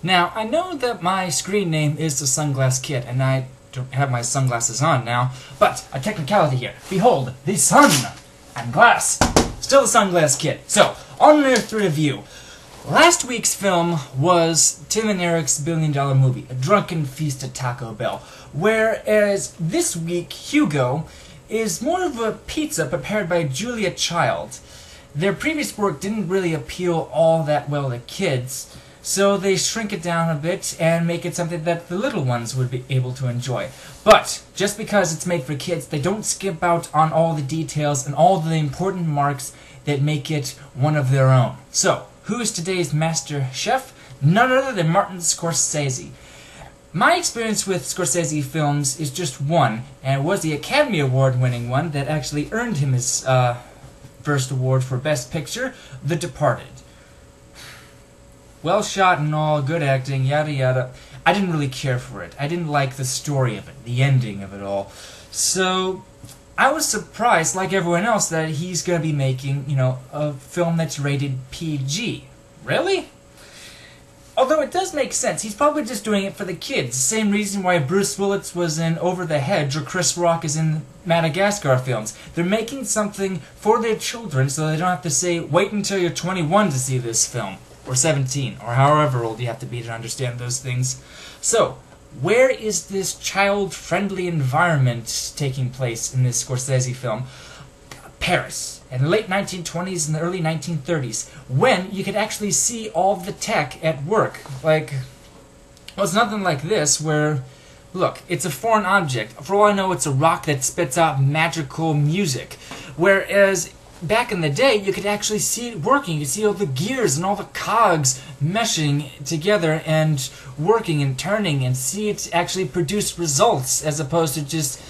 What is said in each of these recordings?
Now, I know that my screen name is the Sunglass Kid, and I don't have my sunglasses on now, but a technicality here. Behold, the sun and glass. Still the Sunglass Kid. So, on Earth review. Last week's film was Tim and Eric's $1 billion movie, A Drunken Feast at Taco Bell. Whereas this week, Hugo is more of a pizza prepared by Julia Child. Their previous work didn't really appeal all that well to kids, so they shrink it down a bit and make it something that the little ones would be able to enjoy. But, just because it's made for kids, they don't skip out on all the details and all the important marks that make it one of their own. So, who is today's master chef? None other than Martin Scorsese. My experience with Scorsese films is just one, and it was the Academy Award-winning one that actually earned him his first award for Best Picture, The Departed. Well shot and all, good acting, yada yada. I didn't really care for it. I didn't like the story of it, the ending of it all. So, I was surprised, like everyone else, that he's going to be making, a film that's rated PG. Really? Although it does make sense. He's probably just doing it for the kids. The same reason why Bruce Willis was in Over the Hedge or Chris Rock is in Madagascar films. They're making something for their children so they don't have to say, wait until you're 21 to see this film. Or 17, or however old you have to be to understand those things. So, where is this child-friendly environment taking place in this Scorsese film? Paris, in the late 1920s and the early 1930s, when you could actually see all the tech at work. Like, well, it's nothing like this, where, look, it's a foreign object. For all I know, it's a rock that spits out magical music. Whereas, back in the day, you could actually see it working. You could see all the gears and all the cogs meshing together and working and turning, and see it actually produce results, as opposed to just,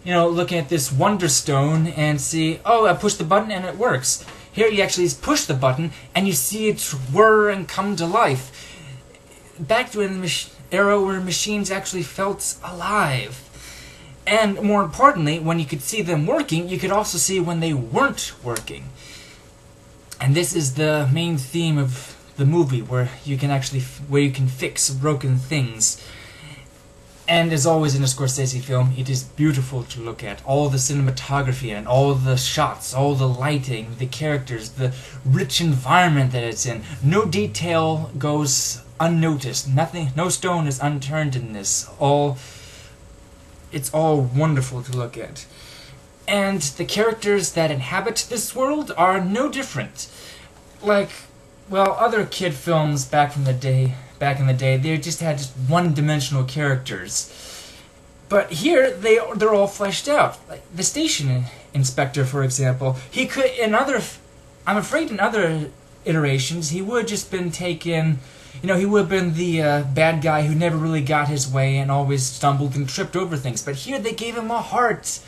looking at this wonderstone and see, oh, I push the button and it works. Here you actually push the button and you see it whir and come to life. Back to an era where machines actually felt alive. And more importantly, when you could see them working, you could also see when they weren't working. And this is the main theme of the movie, where you can fix broken things. And as always in a Scorsese film, it is beautiful to look at. All the cinematography and all the shots, all the lighting, the characters, the rich environment that it's in. No detail goes unnoticed. Nothing, no stone is unturned in this. It's all wonderful to look at. And the characters that inhabit this world are no different. Like, well, other kid films back in the day, they just had just one-dimensional characters. But here, they're all fleshed out. Like the station inspector, for example, he could, I'm afraid in other iterations, he would have just been taken, he would have been the bad guy who never really got his way and always stumbled and tripped over things. But here they gave him a heart.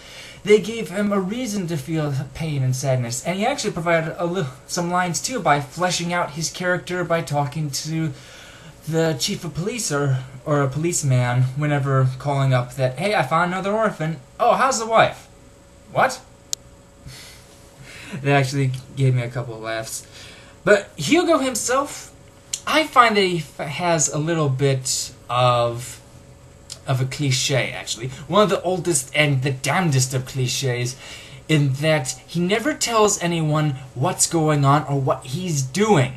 They gave him a reason to feel pain and sadness. And he actually provided some lines too by fleshing out his character by talking to the chief of police or a policeman whenever calling up that, hey, I found another orphan. Oh, how's the wife? What? That actually gave me a couple of laughs. But Hugo himself, I find that he has a little bit of a cliche, actually. One of the oldest and the damnedest of cliches, in that he never tells anyone what's going on or what he's doing.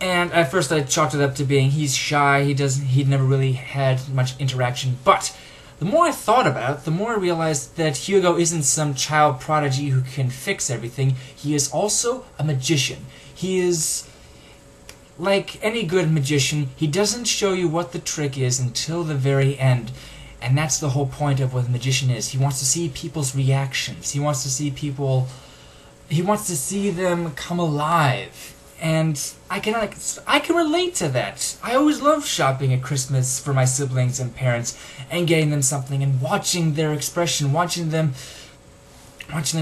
And at first I chalked it up to being he's shy, he'd never really had much interaction. But the more I thought about it, the more I realized that Hugo isn't some child prodigy who can fix everything. He is also a magician. He is, like any good magician, he doesn't show you what the trick is until the very end. And that's the whole point of what a magician is. He wants to see people's reactions. He wants to see them come alive. And I can relate to that. I always love shopping at Christmas for my siblings and parents and getting them something and watching their expression, watching them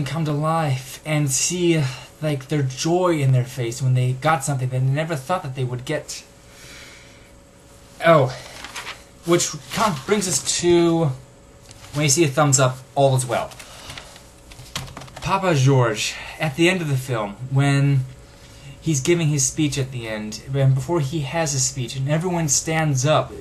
come to life and see like their joy in their face when they got something they never thought that they would get. Oh, which brings us to when you see a thumbs up, all is well. Papa George, at the end of the film, when he's giving his speech at the end, and before he has his speech, and everyone stands up,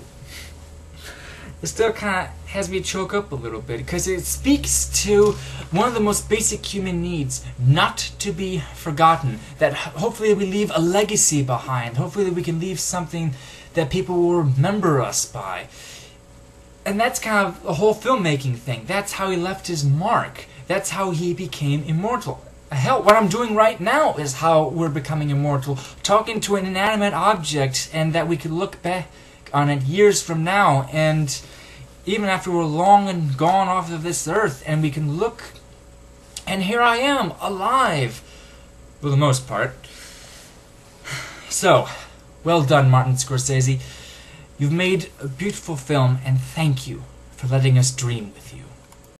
it still kind of has me choke up a little bit, because it speaks to one of the most basic human needs, not to be forgotten, that hopefully we leave a legacy behind, hopefully we can leave something that people will remember us by. And that's kind of a whole filmmaking thing. That's how he left his mark. That's how he became immortal. Hell, what I'm doing right now is how we're becoming immortal. Talking to an inanimate object, and that we could look back on it years from now, and even after we're long and gone off of this earth, and we can look, and here I am, alive, for the most part. So, well done, Martin Scorsese. You've made a beautiful film, and thank you for letting us dream with you.